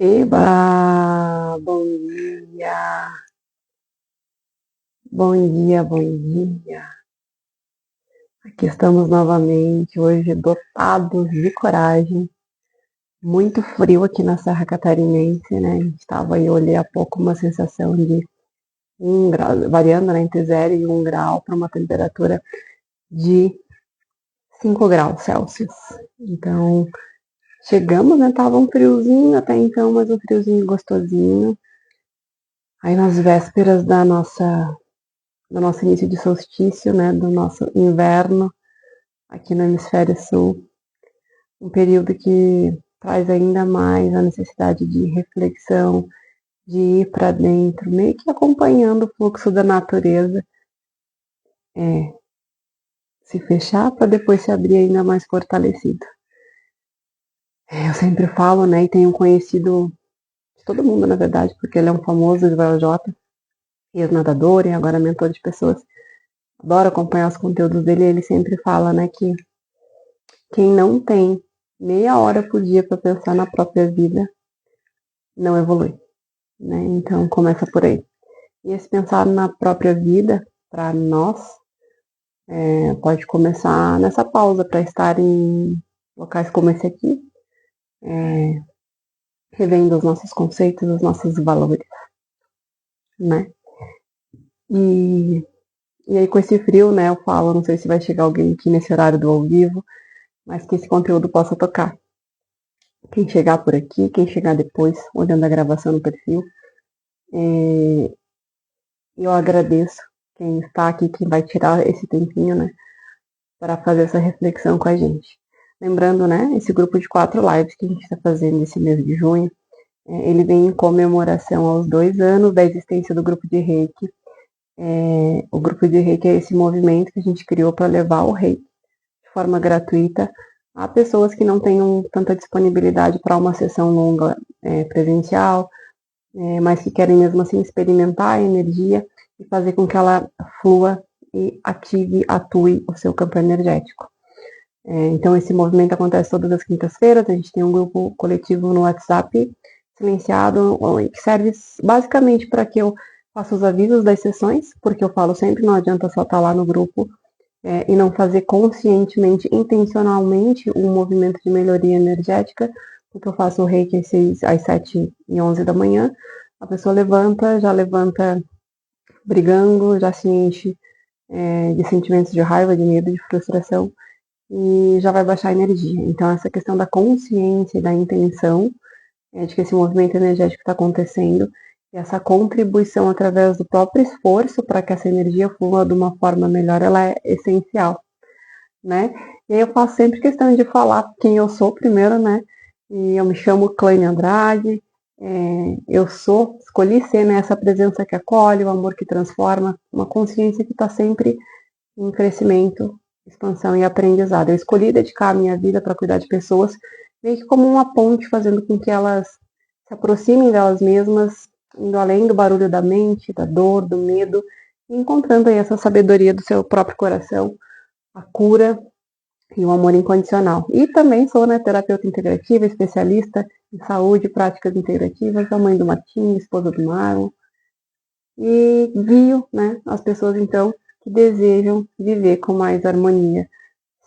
Eba! Bom dia! Bom dia, bom dia! Aqui estamos novamente, hoje dotados de coragem. Muito frio aqui na Serra Catarinense, né? A gente estava aí, eu olhei há pouco, uma sensação de 1 grau, variando, né, entre 0 e 1 grau, para uma temperatura de 5 graus Celsius. Então, chegamos, né? Tava um friozinho até então, mas um friozinho gostosinho. Aí nas vésperas do nosso início de solstício, né, do nosso inverno aqui no hemisfério sul, um período que traz ainda mais a necessidade de reflexão, de ir para dentro, meio que acompanhando o fluxo da natureza, se fechar para depois se abrir ainda mais fortalecido. Eu sempre falo, né, e tenho conhecido de todo mundo, na verdade, porque ele é um famoso de VLJ, ex-nadador e agora mentor de pessoas. Adoro acompanhar os conteúdos dele e ele sempre fala, né, que quem não tem meia hora por dia para pensar na própria vida não evolui, né? Então começa por aí. E esse pensar na própria vida, para nós, pode começar nessa pausa para estar em locais como esse aqui, revendo os nossos conceitos, os nossos valores, né? E, e aí com esse frio, né, eu falo, não sei se vai chegar alguém aqui nesse horário do ao vivo, mas que esse conteúdo possa tocar. Quem chegar por aqui, quem chegar depois, olhando a gravação no perfil, eu agradeço quem está aqui, quem vai tirar esse tempinho, né, para fazer essa reflexão com a gente. Lembrando, né, esse grupo de 4 lives que a gente está fazendo esse mês de junho, ele vem em comemoração aos 2 anos da existência do grupo de Reiki. O grupo de Reiki é esse movimento que a gente criou para levar o Reiki de forma gratuita a pessoas que não tenham tanta disponibilidade para uma sessão longa presencial, mas que querem mesmo assim experimentar a energia e fazer com que ela flua e ative, atue o seu campo energético. Então esse movimento acontece todas as quintas-feiras, a gente tem um grupo coletivo no WhatsApp, silenciado, que serve basicamente para que eu faça os avisos das sessões, porque eu falo sempre, não adianta só estar lá no grupo e não fazer conscientemente, intencionalmente, um movimento de melhoria energética, porque eu faço o reiki às 7h11 da manhã, a pessoa já levanta brigando, já se enche de sentimentos de raiva, de medo, de frustração, e já vai baixar a energia. Então, essa questão da consciência e da intenção de que esse movimento energético está acontecendo, e essa contribuição através do próprio esforço para que essa energia flua de uma forma melhor, ela é essencial, né? E aí eu faço sempre questão de falar quem eu sou primeiro, né? E eu me chamo Claine Andrade, eu escolhi ser, né, essa presença que acolhe, o amor que transforma, uma consciência que está sempre em crescimento, expansão e aprendizado. Eu escolhi dedicar a minha vida para cuidar de pessoas, meio que como uma ponte, fazendo com que elas se aproximem delas mesmas, indo além do barulho da mente, da dor, do medo, e encontrando aí essa sabedoria do seu próprio coração, a cura e o amor incondicional. E também sou, né, terapeuta integrativa, especialista em saúde e práticas integrativas, a mãe do Martim, esposa do Marlon, e guio, né, as pessoas então que desejam viver com mais harmonia,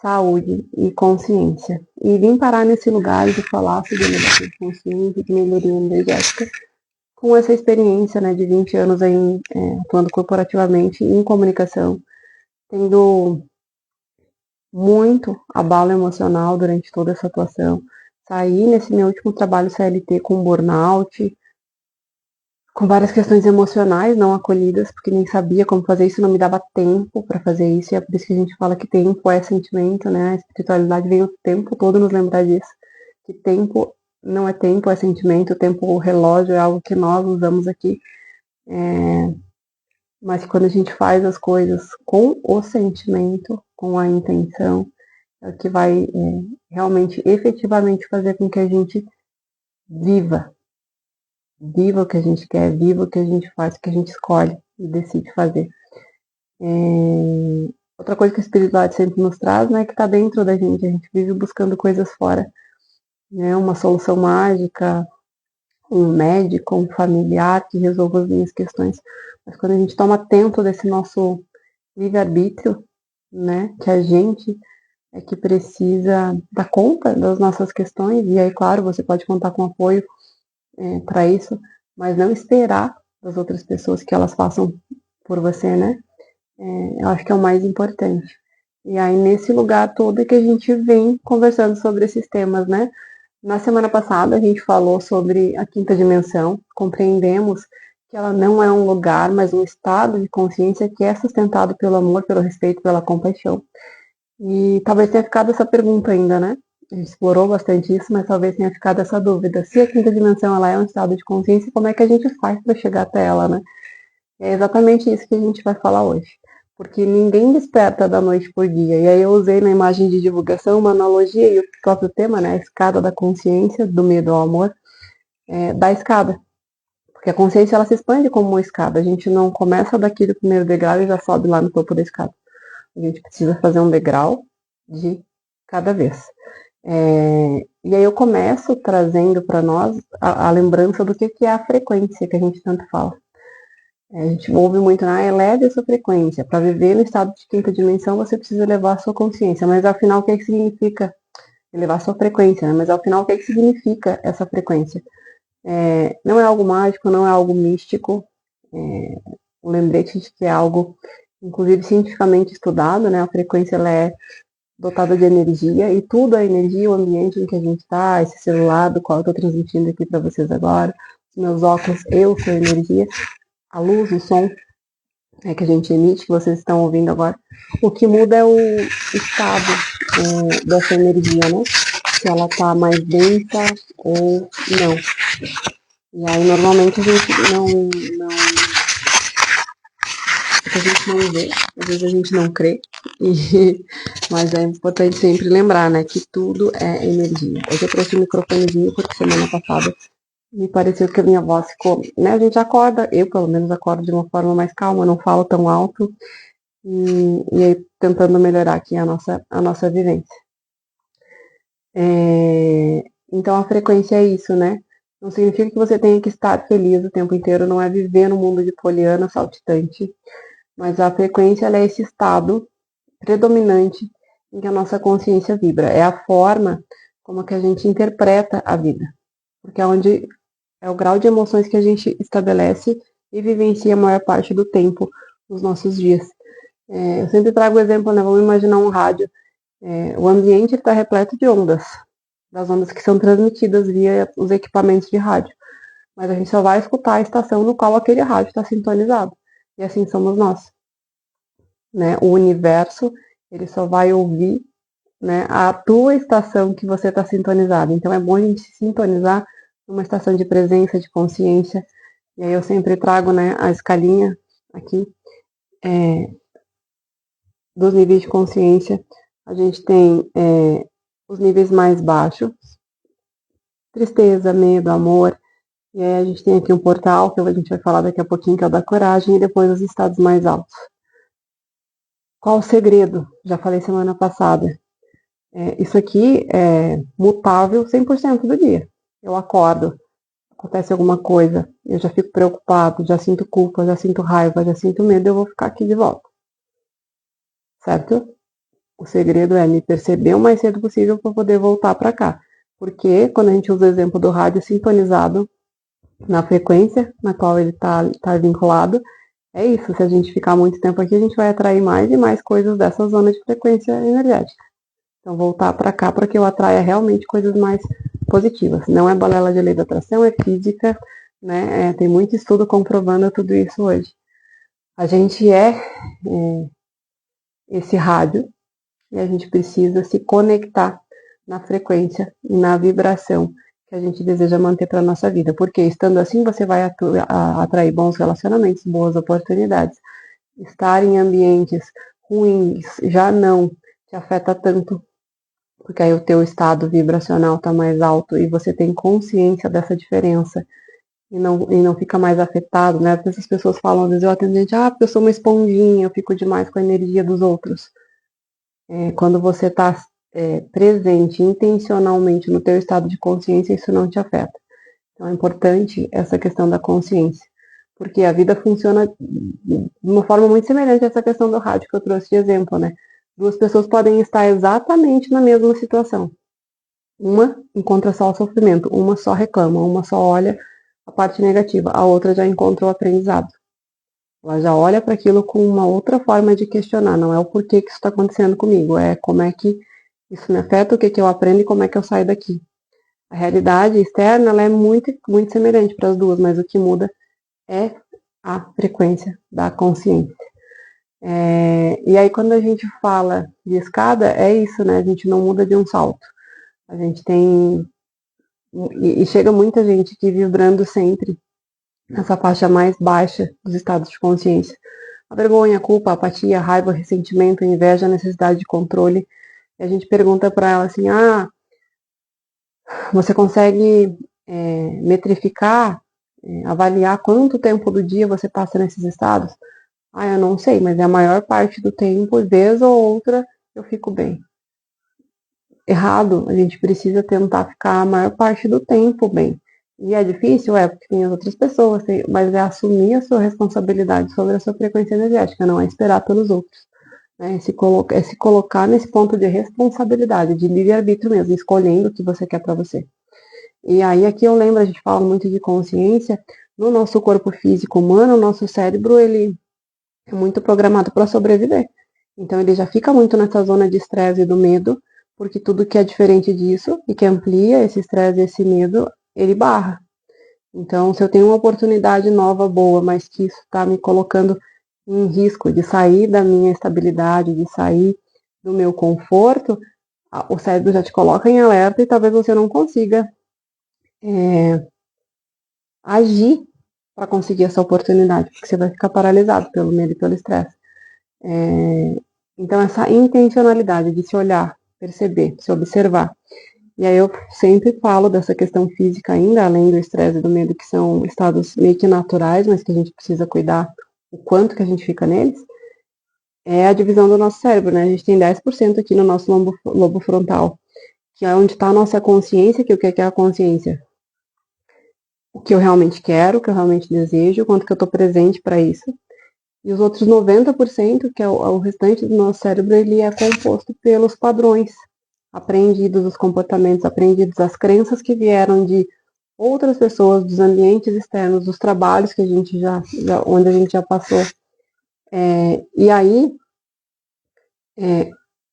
saúde e consciência. E vim parar nesse lugar de falar sobre elevação de consciência e de melhoria energética com essa experiência, né, de 20 anos aí, atuando corporativamente em comunicação, tendo muito abalo emocional durante toda essa atuação. Saí nesse meu último trabalho CLT com burnout, com várias questões emocionais não acolhidas, porque nem sabia como fazer isso, não me dava tempo para fazer isso, e é por isso que a gente fala que tempo é sentimento, né? A espiritualidade vem o tempo todo nos lembrar disso, que tempo não é tempo, é sentimento, o tempo, o relógio é algo que nós usamos aqui, mas quando a gente faz as coisas com o sentimento, com a intenção, é o que vai realmente, efetivamente fazer com que a gente viva o que a gente quer, viva o que a gente faz, o que a gente escolhe e decide fazer. Outra coisa que a espiritualidade sempre nos traz, né, é que está dentro da gente, a gente vive buscando coisas fora, né, uma solução mágica, um médico, um familiar que resolva as minhas questões. Mas quando a gente toma atento desse nosso livre-arbítrio, né, que a gente é que precisa dar conta das nossas questões, e aí, claro, você pode contar com apoio para isso, mas não esperar das outras pessoas que elas façam por você, né? Eu acho que é o mais importante. E aí, nesse lugar todo é que a gente vem conversando sobre esses temas, né? Na semana passada, a gente falou sobre a quinta dimensão, compreendemos que ela não é um lugar, mas um estado de consciência que é sustentado pelo amor, pelo respeito, pela compaixão. E talvez tenha ficado essa pergunta ainda, né? A gente explorou bastante isso, mas talvez tenha ficado essa dúvida. Se a quinta dimensão ela é um estado de consciência, como é que a gente faz para chegar até ela, né? É exatamente isso que a gente vai falar hoje. Porque ninguém desperta da noite por dia. E aí eu usei na imagem de divulgação uma analogia e o próprio tema, né? A escada da consciência, do medo ao amor, da escada. Porque a consciência ela se expande como uma escada. A gente não começa daqui do primeiro degrau e já sobe lá no topo da escada. A gente precisa fazer um degrau de cada vez. E aí eu começo trazendo para nós a lembrança do que é a frequência que a gente tanto fala. A gente ouve muito, eleve a sua frequência. Para viver no estado de quinta dimensão, você precisa elevar a sua consciência. Mas afinal, o que significa elevar a sua frequência? Né? Mas afinal, o que significa essa frequência? Não é algo mágico, não é algo místico. Um lembrete de que é algo, inclusive, cientificamente estudado, né? A frequência ela é dotada de energia e tudo é energia, o ambiente em que a gente está, esse celular do qual eu estou transmitindo aqui para vocês agora, os meus óculos, eu sou energia, a luz, o som que a gente emite, que vocês estão ouvindo agora. O que muda é o estado dessa energia, né? Se ela está mais densa ou não. E aí, normalmente, a gente não a gente não vê, às vezes a gente não crê, mas é importante sempre lembrar, né, que tudo é energia. Hoje eu trouxe o microfonezinho porque semana passada me pareceu que a minha voz ficou, né, a gente acorda, eu pelo menos acordo de uma forma mais calma, não falo tão alto, e aí tentando melhorar aqui a nossa vivência. Então a frequência é isso, né? Não significa que você tenha que estar feliz o tempo inteiro, não é viver no mundo de poliana saltitante, mas a frequência ela é esse estado predominante em que a nossa consciência vibra. É a forma como que a gente interpreta a vida. Porque é onde é o grau de emoções que a gente estabelece e vivencia a maior parte do tempo nos nossos dias. Eu sempre trago o exemplo, né? Vamos imaginar um rádio. O ambiente está repleto de ondas, das ondas que são transmitidas via os equipamentos de rádio. Mas a gente só vai escutar a estação no qual aquele rádio está sintonizado. E assim somos nós. Né? O universo, ele só vai ouvir, né, a tua estação que você está sintonizado. Então é bom a gente se sintonizar numa estação de presença, de consciência. E aí eu sempre trago, né, a escalinha aqui dos níveis de consciência. A gente tem os níveis mais baixos, tristeza, medo, amor. E aí a gente tem aqui um portal, que a gente vai falar daqui a pouquinho, que é o da coragem, e depois os estados mais altos. Qual o segredo? Já falei semana passada. Isso aqui é mutável 100% do dia. Eu acordo, acontece alguma coisa, eu já fico preocupado, já sinto culpa, já sinto raiva, já sinto medo, eu vou ficar aqui de volta. Certo? O segredo é me perceber o mais cedo possível para poder voltar para cá. Porque quando a gente usa o exemplo do rádio sintonizado na frequência na qual ele tá vinculado, é isso. Se a gente ficar muito tempo aqui, a gente vai atrair mais e mais coisas dessa zona de frequência energética. Então, voltar para cá para que eu atraia realmente coisas mais positivas. Não é balela de lei da atração, é física, né? Tem muito estudo comprovando tudo isso hoje. A gente é esse rádio e a gente precisa se conectar na frequência e na vibração que a gente deseja manter para a nossa vida. Porque estando assim, você vai atrair bons relacionamentos, boas oportunidades. Estar em ambientes ruins já não te afeta tanto, porque aí o teu estado vibracional está mais alto e você tem consciência dessa diferença e não fica mais afetado, né? Porque as pessoas falam, às vezes eu atendo gente, porque eu sou uma esponjinha, eu fico demais com a energia dos outros. Quando você está presente intencionalmente no teu estado de consciência, isso não te afeta. Então é importante essa questão da consciência, porque a vida funciona de uma forma muito semelhante a essa questão do rádio que eu trouxe de exemplo, né? Duas pessoas podem estar exatamente na mesma situação. Uma encontra só o sofrimento, uma só reclama, uma só olha a parte negativa, a outra já encontra o aprendizado. Ela já olha para aquilo com uma outra forma de questionar, não é o porquê que isso está acontecendo comigo, é como é que isso me afeta, o que eu aprendo e como é que eu saio daqui. A realidade externa ela é muito, muito semelhante para as duas, mas o que muda é a frequência da consciência. E aí quando a gente fala de escada, é isso, né? A gente não muda de um salto. A gente tem... E chega muita gente que vibrando sempre nessa faixa mais baixa dos estados de consciência. A vergonha, a culpa, a apatia, a raiva, o ressentimento, a inveja, a necessidade de controle. E a gente pergunta para ela assim, você consegue metrificar, avaliar quanto tempo do dia você passa nesses estados? Eu não sei, mas é a maior parte do tempo, vez ou outra, eu fico bem. Errado, a gente precisa tentar ficar a maior parte do tempo bem. E é difícil? Porque tem as outras pessoas, mas é assumir a sua responsabilidade sobre a sua frequência energética, não é esperar pelos outros. Né? É se colocar nesse ponto de responsabilidade, de livre-arbítrio mesmo, escolhendo o que você quer para você. E aí aqui eu lembro, a gente fala muito de consciência, no nosso corpo físico humano, o nosso cérebro, ele é muito programado para sobreviver. Então ele já fica muito nessa zona de estresse e do medo, porque tudo que é diferente disso e que amplia esse estresse e esse medo, ele barra. Então, se eu tenho uma oportunidade nova, boa, mas que isso está me colocando em risco de sair da minha estabilidade, de sair do meu conforto, o cérebro já te coloca em alerta e talvez você não consiga agir para conseguir essa oportunidade, porque você vai ficar paralisado pelo medo e pelo estresse. Então, essa intencionalidade de se olhar, perceber, se observar. E aí eu sempre falo dessa questão física ainda, além do estresse e do medo, que são estados meio que naturais, mas que a gente precisa cuidar o quanto que a gente fica neles, é a divisão do nosso cérebro, né? A gente tem 10% aqui no nosso lobo frontal, que é onde está a nossa consciência, que o que é a consciência? O que eu realmente quero, o que eu realmente desejo, o quanto que eu estou presente para isso. E os outros 90%, que é o restante do nosso cérebro, ele é composto pelos padrões aprendidos, os comportamentos aprendidos, as crenças que vieram de outras pessoas, dos ambientes externos, dos trabalhos que a gente onde a gente já passou. E aí,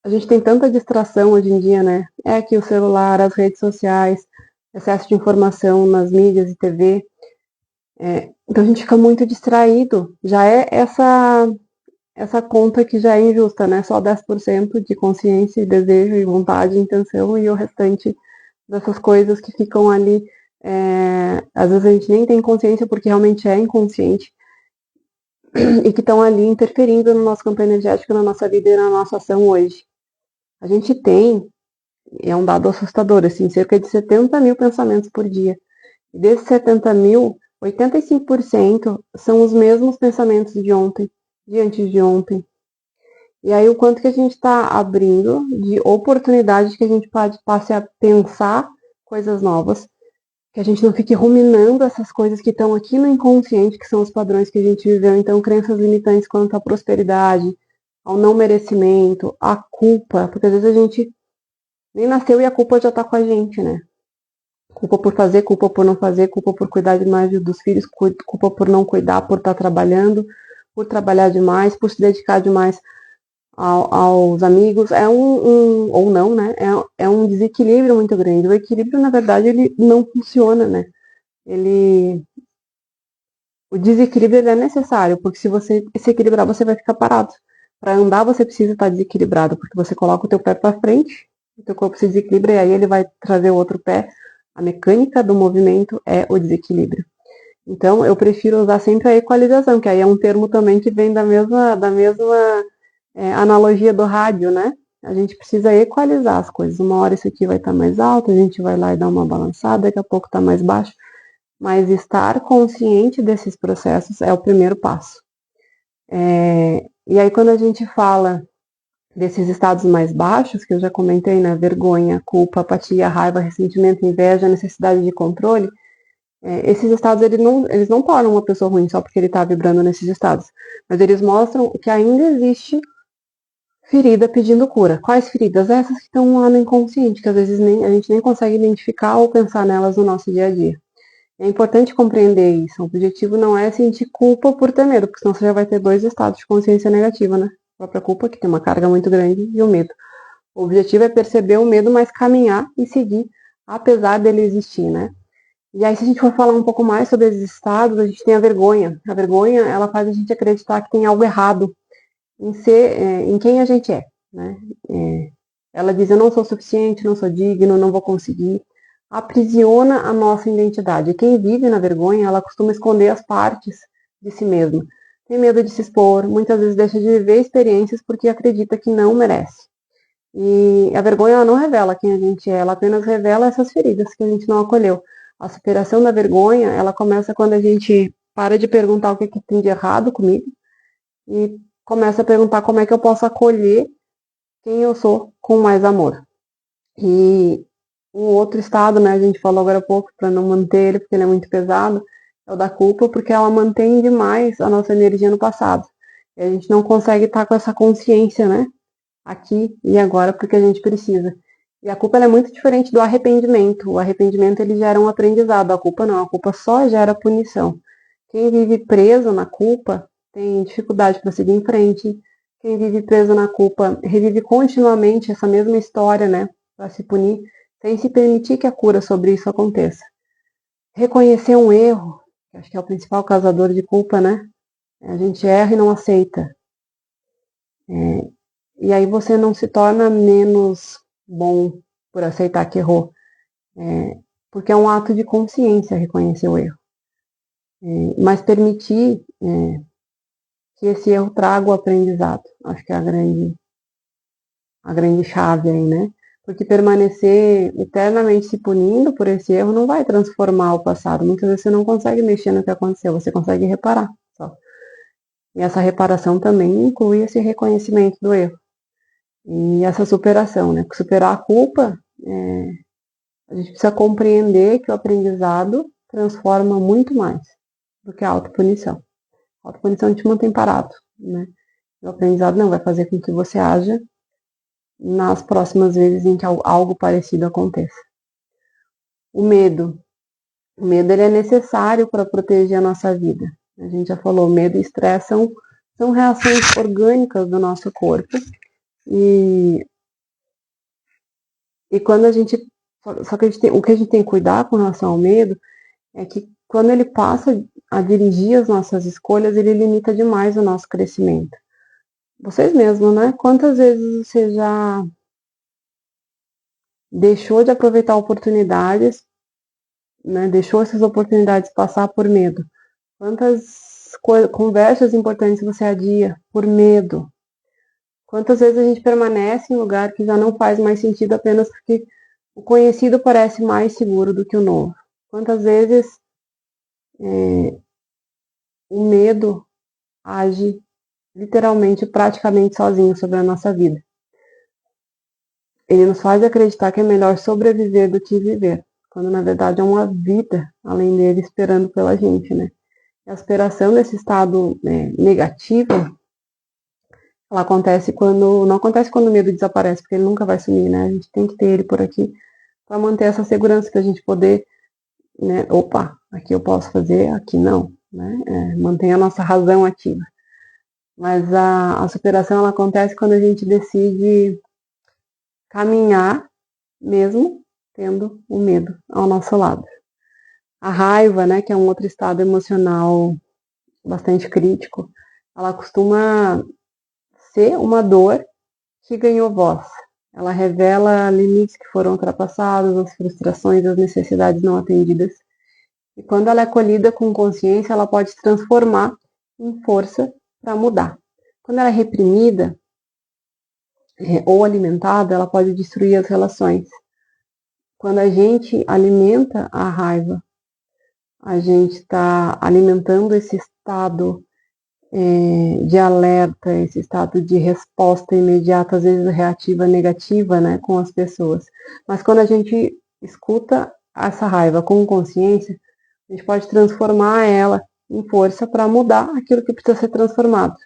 a gente tem tanta distração hoje em dia, né? É aqui o celular, as redes sociais, excesso de informação nas mídias e TV. Então a gente fica muito distraído. Já é essa conta que já é injusta, né? Só 10% de consciência, desejo e vontade, intenção, e o restante dessas coisas que ficam ali. Às vezes a gente nem tem consciência porque realmente é inconsciente e que estão ali interferindo no nosso campo energético, na nossa vida e na nossa ação hoje. A gente tem, é um dado assustador, assim, cerca de 70 mil pensamentos por dia. E desses 70 mil, 85% são os mesmos pensamentos de ontem, de antes de ontem. E aí o quanto que a gente está abrindo de oportunidades que a gente passe a pensar coisas novas, que a gente não fique ruminando essas coisas que estão aqui no inconsciente, que são os padrões que a gente viveu. Então, crenças limitantes quanto à prosperidade, ao não merecimento, à culpa, porque às vezes a gente nem nasceu e a culpa já está com a gente, né? Culpa por fazer, culpa por não fazer, culpa por cuidar demais dos filhos, culpa por não cuidar, por estar trabalhando, por trabalhar demais, por se dedicar demais aos amigos, ou não, né? É um desequilíbrio muito grande. O equilíbrio, na verdade, ele não funciona, né? O desequilíbrio ele é necessário, porque se você se equilibrar, você vai ficar parado. Para andar, você precisa estar desequilibrado, porque você coloca o teu pé para frente, o teu corpo se desequilibra e aí ele vai trazer o outro pé. A mecânica do movimento é o desequilíbrio. Então, eu prefiro usar sempre a equalização, que aí é um termo também que vem da mesma analogia do rádio, né? A gente precisa equalizar as coisas. Uma hora isso aqui vai estar mais alto, a gente vai lá e dá uma balançada, daqui a pouco está mais baixo. Mas estar consciente desses processos é o primeiro passo. E aí quando a gente fala desses estados mais baixos, que eu já comentei, né? Vergonha, culpa, apatia, raiva, ressentimento, inveja, necessidade de controle, Esses estados eles não tornam uma pessoa ruim só porque ele está vibrando nesses estados, mas eles mostram que ainda existe ferida pedindo cura. Quais feridas? Essas que estão lá no inconsciente, que às vezes a gente nem consegue identificar ou pensar nelas no nosso dia a dia. É importante compreender isso. O objetivo não é sentir culpa por ter medo, porque senão você já vai ter dois estados de consciência negativa, né? A própria culpa, que tem uma carga muito grande, e o medo. O objetivo é perceber o medo, mas caminhar e seguir, apesar dele existir, né? E aí, se a gente for falar um pouco mais sobre esses estados, a gente tem a vergonha. A vergonha, ela faz a gente acreditar que tem algo errado em quem a gente é, né? Ela diz, eu não sou suficiente, não sou digno, não vou conseguir. Aprisiona a nossa identidade. Quem vive na vergonha, ela costuma esconder as partes de si mesma. Tem medo de se expor, muitas vezes deixa de viver experiências porque acredita que não merece. E a vergonha ela não revela quem a gente é, ela apenas revela essas feridas que a gente não acolheu. A superação da vergonha, ela começa quando a gente para de perguntar o que tem de errado comigo e começa a perguntar como é que eu posso acolher quem eu sou com mais amor. E um outro estado, né, a gente falou agora há pouco, para não manter ele, porque ele é muito pesado, é o da culpa, porque ela mantém demais a nossa energia no passado. E a gente não consegue estar com essa consciência, né, aqui e agora, porque a gente precisa. E a culpa ela é muito diferente do arrependimento. O arrependimento ele gera um aprendizado, a culpa não, a culpa só gera punição. Quem vive preso na culpa tem dificuldade para seguir em frente. Quem vive preso na culpa revive continuamente essa mesma história, né, para se punir, sem se permitir que a cura sobre isso aconteça. Reconhecer um erro, que acho que é o principal causador de culpa, né? A gente erra e não aceita. E aí você não se torna menos bom por aceitar que errou, porque é um ato de consciência reconhecer o erro. Mas permitir que esse erro traga o aprendizado, acho que é a grande chave aí, né? Porque permanecer eternamente se punindo por esse erro não vai transformar o passado. Muitas vezes você não consegue mexer no que aconteceu, você consegue reparar só. E essa reparação também inclui esse reconhecimento do erro. E essa superação, né? Porque superar a culpa, a gente precisa compreender que o aprendizado transforma muito mais do que a autopunição. A autopunição te mantém parado, né? O aprendizado não vai fazer com que você haja nas próximas vezes em que algo parecido aconteça. O medo. O medo ele é necessário para proteger a nossa vida. A gente já falou, medo e estresse são reações orgânicas do nosso corpo. E quando a gente. Só que o que a gente tem que cuidar com relação ao medo é que quando ele passa a dirigir as nossas escolhas, ele limita demais o nosso crescimento. Vocês mesmos, né? Quantas vezes você já deixou de aproveitar oportunidades, né? Deixou essas oportunidades passar por medo? Quantas conversas importantes você adia por medo? Quantas vezes a gente permanece em um lugar que já não faz mais sentido apenas porque o conhecido parece mais seguro do que o novo? Quantas vezes o medo age literalmente, praticamente sozinho sobre a nossa vida? Ele nos faz acreditar que é melhor sobreviver do que viver, quando na verdade é uma vida além dele esperando pela gente, né? A superação desse estado negativo, ela acontece não acontece quando o medo desaparece, porque ele nunca vai sumir, né? A gente tem que ter ele por aqui para manter essa segurança, para a gente poder, né? Opa, aqui eu posso fazer, aqui não, né? Mantém a nossa razão ativa. Mas a superação ela acontece quando a gente decide caminhar mesmo tendo o medo ao nosso lado. A raiva, né, que é um outro estado emocional bastante crítico, ela costuma ser uma dor que ganhou voz. Ela revela limites que foram ultrapassados, as frustrações, as necessidades não atendidas. E quando ela é acolhida com consciência, ela pode se transformar em força para mudar. Quando ela é reprimida ou alimentada, ela pode destruir as relações. Quando a gente alimenta a raiva, a gente está alimentando esse estado de alerta, esse estado de resposta imediata, às vezes reativa negativa, né, com as pessoas. Mas quando a gente escuta essa raiva com consciência, A gente pode transformar ela em força para mudar aquilo que precisa ser transformado.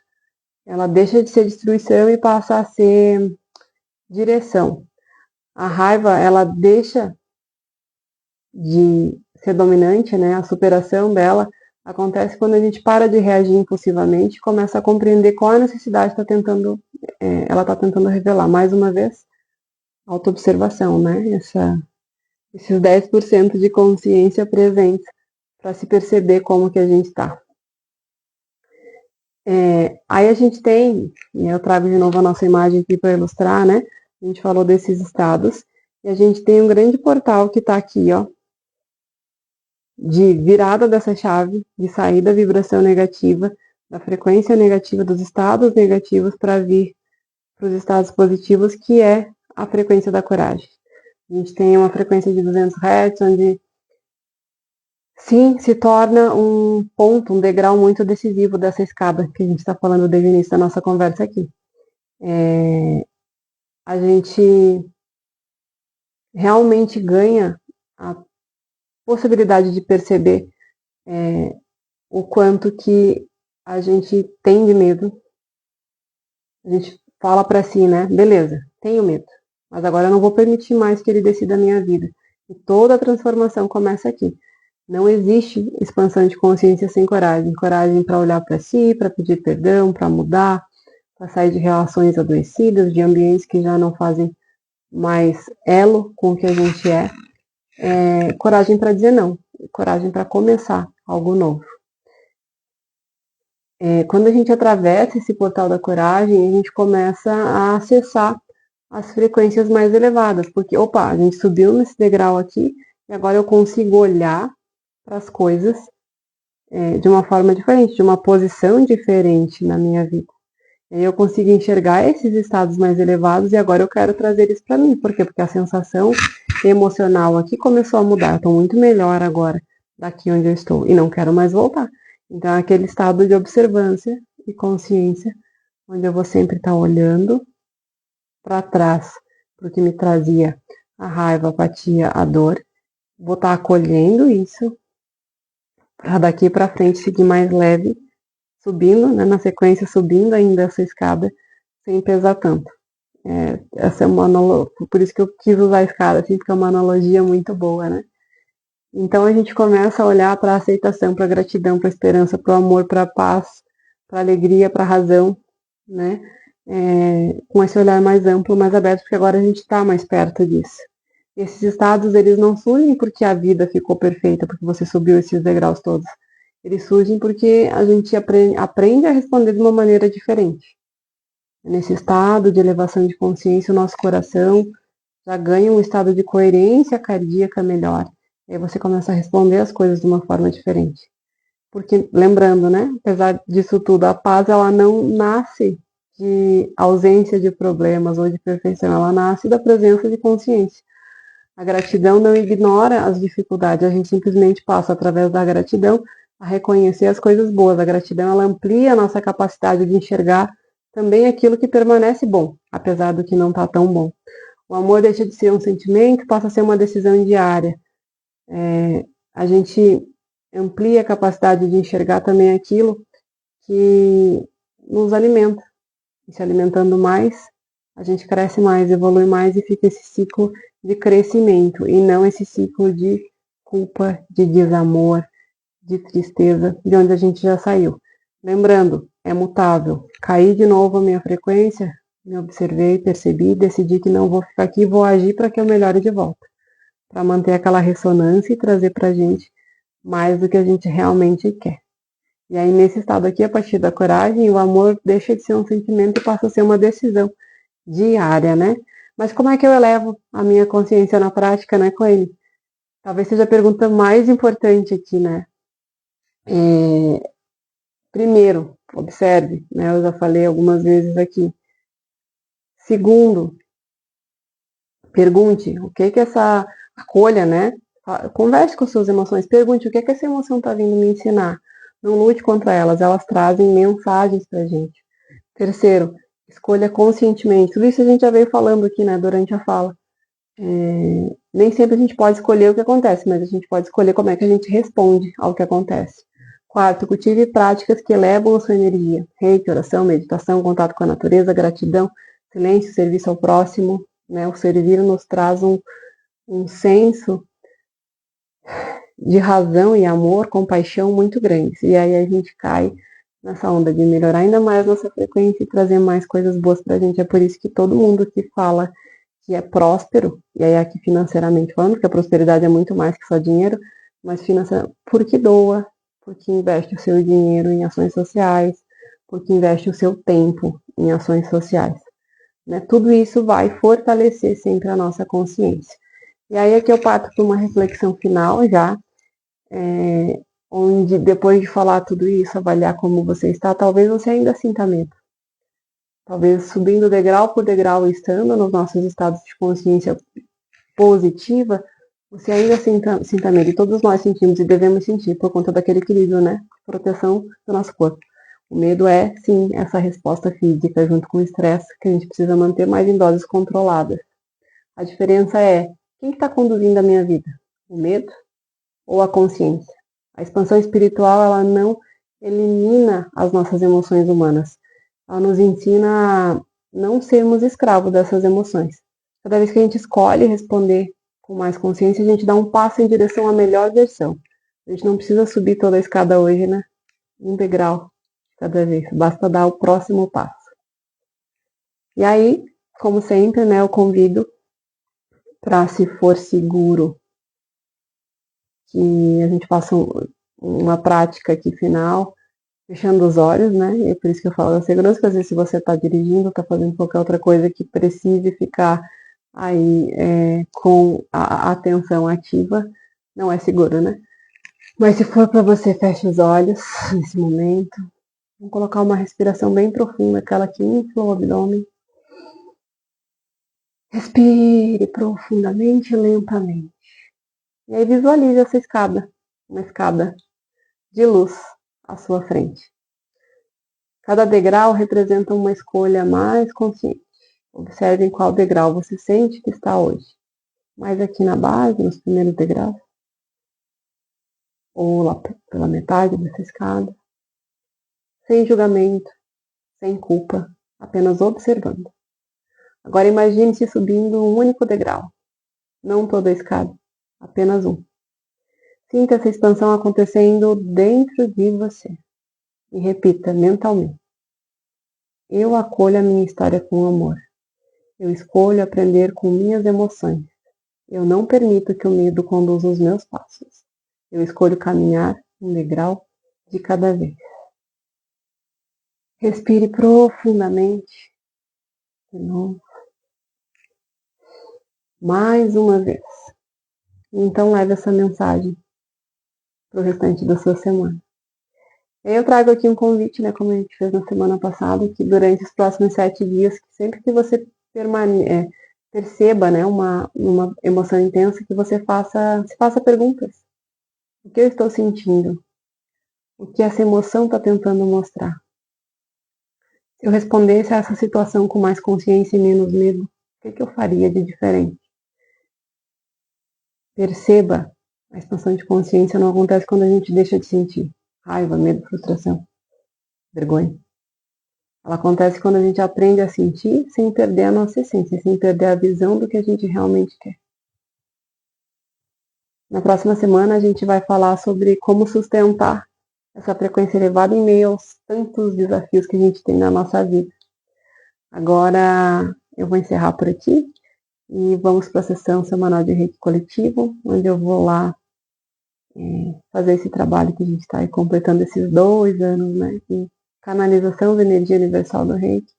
Ela deixa de ser destruição e passa a ser direção. A raiva, ela deixa de ser dominante, né? A superação dela acontece quando a gente para de reagir impulsivamente e começa a compreender qual a necessidade ela está tentando revelar. Mais uma vez, autoobservação, né? Esses 10% de consciência presentes para se perceber como que a gente está. Aí a gente tem, e eu trago de novo a nossa imagem aqui para ilustrar, né? A gente falou desses estados, e a gente tem um grande portal que está aqui, ó, de virada dessa chave, de sair da vibração negativa, da frequência negativa, dos estados negativos para vir para os estados positivos, que é a frequência da coragem. A gente tem uma frequência de 200 Hz, onde sim, se torna um ponto, um degrau muito decisivo dessa escada que a gente está falando desde o início da nossa conversa aqui. A gente realmente ganha a possibilidade de perceber o quanto que a gente tem de medo. A gente fala para si, né? Beleza, tenho medo, mas agora eu não vou permitir mais que ele decida a minha vida. E toda a transformação começa aqui. Não existe expansão de consciência sem coragem. Coragem para olhar para si, para pedir perdão, para mudar, para sair de relações adoecidas, de ambientes que já não fazem mais elo com o que a gente é. Coragem para dizer não. Coragem para começar algo novo. Quando a gente atravessa esse portal da coragem, a gente começa a acessar as frequências mais elevadas, porque, opa, a gente subiu nesse degrau aqui, e agora eu consigo olhar para as coisas de uma forma diferente, de uma posição diferente na minha vida. E aí eu consigo enxergar esses estados mais elevados e agora eu quero trazer isso para mim. Por quê? Porque a sensação emocional aqui começou a mudar. Eu estou muito melhor agora daqui onde eu estou e não quero mais voltar. Então é aquele estado de observância e consciência, onde eu vou sempre estar olhando para trás, para o que me trazia a raiva, a apatia, a dor. Vou estar acolhendo isso, para daqui para frente seguir mais leve, subindo, né, na sequência, subindo ainda essa escada, sem pesar tanto. Essa é uma analogia, por isso que eu quis usar a escada, assim, porque é uma analogia muito boa, né? Então a gente começa a olhar para a aceitação, para a gratidão, para a esperança, para o amor, para a paz, para a alegria, para a razão, né? Com esse olhar mais amplo, mais aberto, porque agora a gente está mais perto disso. Esses estados, eles não surgem porque a vida ficou perfeita, porque você subiu esses degraus todos. Eles surgem porque a gente aprende a responder de uma maneira diferente. Nesse estado de elevação de consciência, o nosso coração já ganha um estado de coerência cardíaca melhor. E aí você começa a responder as coisas de uma forma diferente. Porque, lembrando, né, apesar disso tudo, a paz, ela não nasce de ausência de problemas ou de perfeição, ela nasce da presença de consciência. A gratidão não ignora as dificuldades, a gente simplesmente passa através da gratidão a reconhecer as coisas boas. A gratidão, ela amplia a nossa capacidade de enxergar também aquilo que permanece bom, apesar do que não está tão bom. O amor deixa de ser um sentimento, passa a ser uma decisão diária. A gente amplia a capacidade de enxergar também aquilo que nos alimenta. E se alimentando mais, a gente cresce mais, evolui mais e fica esse ciclo de crescimento e não esse ciclo de culpa, de desamor, de tristeza, de onde a gente já saiu. Lembrando, é mutável. Caí de novo a minha frequência, me observei, percebi, decidi que não vou ficar aqui, vou agir para que eu melhore de volta. Para manter aquela ressonância e trazer para a gente mais do que a gente realmente quer. E aí, nesse estado aqui, a partir da coragem, o amor deixa de ser um sentimento e passa a ser uma decisão diária, né? Mas como é que eu elevo a minha consciência na prática, né, com ele? Talvez seja a pergunta mais importante aqui, né? Primeiro, observe, né? Eu já falei algumas vezes aqui. Segundo, pergunte o que essa acolha, né? Converse com suas emoções, pergunte o que essa emoção está vindo me ensinar. Não lute contra elas, elas trazem mensagens pra gente. Terceiro, escolha conscientemente. Tudo isso a gente já veio falando aqui, né, durante a fala. Nem sempre a gente pode escolher o que acontece, mas a gente pode escolher como é que a gente responde ao que acontece. Quarto, cultive práticas que elevam a sua energia. Reiki, oração, meditação, contato com a natureza, gratidão, silêncio, serviço ao próximo. Né? O servir nos traz um senso de razão e amor, compaixão muito grandes. E aí a gente cai nessa onda de melhorar ainda mais nossa frequência e trazer mais coisas boas pra gente. É por isso que todo mundo que fala que é próspero, e aí aqui financeiramente falando, porque a prosperidade é muito mais que só dinheiro, mas financeiramente, porque doa, porque investe o seu dinheiro em ações sociais, porque investe o seu tempo em ações sociais. Né? Tudo isso vai fortalecer sempre a nossa consciência. E aí aqui eu parto para uma reflexão final já, onde depois de falar tudo isso, avaliar como você está, talvez você ainda sinta medo. Talvez subindo degrau por degrau e estando nos nossos estados de consciência positiva, você ainda sinta medo. E todos nós sentimos e devemos sentir por conta daquele equilíbrio, né? Proteção do nosso corpo. O medo é, sim, essa resposta física junto com o estresse que a gente precisa manter mais em doses controladas. A diferença é, quem está conduzindo a minha vida? O medo ou a consciência? A expansão espiritual, ela não elimina as nossas emoções humanas. Ela nos ensina a não sermos escravos dessas emoções. Cada vez que a gente escolhe responder com mais consciência, a gente dá um passo em direção à melhor versão. A gente não precisa subir toda a escada hoje, né? Um degrau de cada vez. Basta dar o próximo passo. E aí, como sempre, né, eu convido para, se for seguro, que a gente faça uma prática aqui final, fechando os olhos, né? E é por isso que eu falo da segurança, porque às vezes se você está dirigindo, está fazendo qualquer outra coisa que precise ficar aí com a atenção ativa, não é seguro, né? Mas se for para você, feche os olhos nesse momento. Vamos colocar uma respiração bem profunda, aquela que infla o abdômen. Respire profundamente e lentamente. E aí visualize essa escada, uma escada de luz à sua frente. Cada degrau representa uma escolha mais consciente. Observe em qual degrau você sente que está hoje. Mais aqui na base, nos primeiros degraus. Ou lá pela metade dessa escada. Sem julgamento, sem culpa, apenas observando. Agora imagine-se subindo um único degrau. Não toda a escada, apenas um. Sinta essa expansão acontecendo dentro de você. E repita mentalmente. Eu acolho a minha história com amor. Eu escolho aprender com minhas emoções. Eu não permito que o medo conduza os meus passos. Eu escolho caminhar um degrau de cada vez. Respire profundamente. De novo. Mais uma vez. Então leve essa mensagem para o restante da sua semana. Eu trago aqui um convite, né, como a gente fez na semana passada, que durante os próximos 7 dias, sempre que você perceba, né, uma emoção intensa, que você se faça perguntas. O que eu estou sentindo? O que essa emoção está tentando mostrar? Se eu respondesse a essa situação com mais consciência e menos medo, o que eu faria de diferente? Perceba, a expansão de consciência não acontece quando a gente deixa de sentir raiva, medo, frustração, vergonha. Ela acontece quando a gente aprende a sentir sem perder a nossa essência, sem perder a visão do que a gente realmente quer. Na próxima semana a gente vai falar sobre como sustentar essa frequência elevada em meio aos tantos desafios que a gente tem na nossa vida. Agora eu vou encerrar por aqui e vamos para a sessão semanal de Reiki Coletivo, onde eu vou lá fazer esse trabalho que a gente está completando esses 2 anos, né, de canalização da energia universal do Reiki,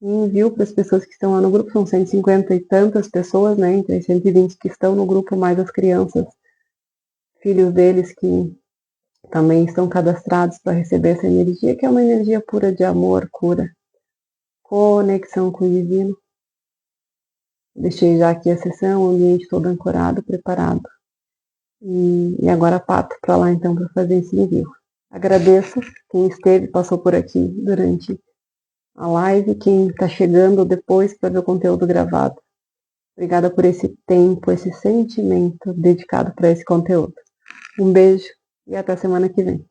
e envio para as pessoas que estão lá no grupo, são 150 e tantas pessoas, né, entre as 120 que estão no grupo, mais as crianças, filhos deles que também estão cadastrados para receber essa energia, que é uma energia pura de amor, cura, conexão com o divino. Deixei já aqui a sessão, o ambiente todo ancorado, preparado. E agora parto para lá então para fazer esse envio. Agradeço quem esteve, passou por aqui durante a live, quem está chegando depois para ver o conteúdo gravado. Obrigada por esse tempo, esse sentimento dedicado para esse conteúdo. Um beijo e até semana que vem.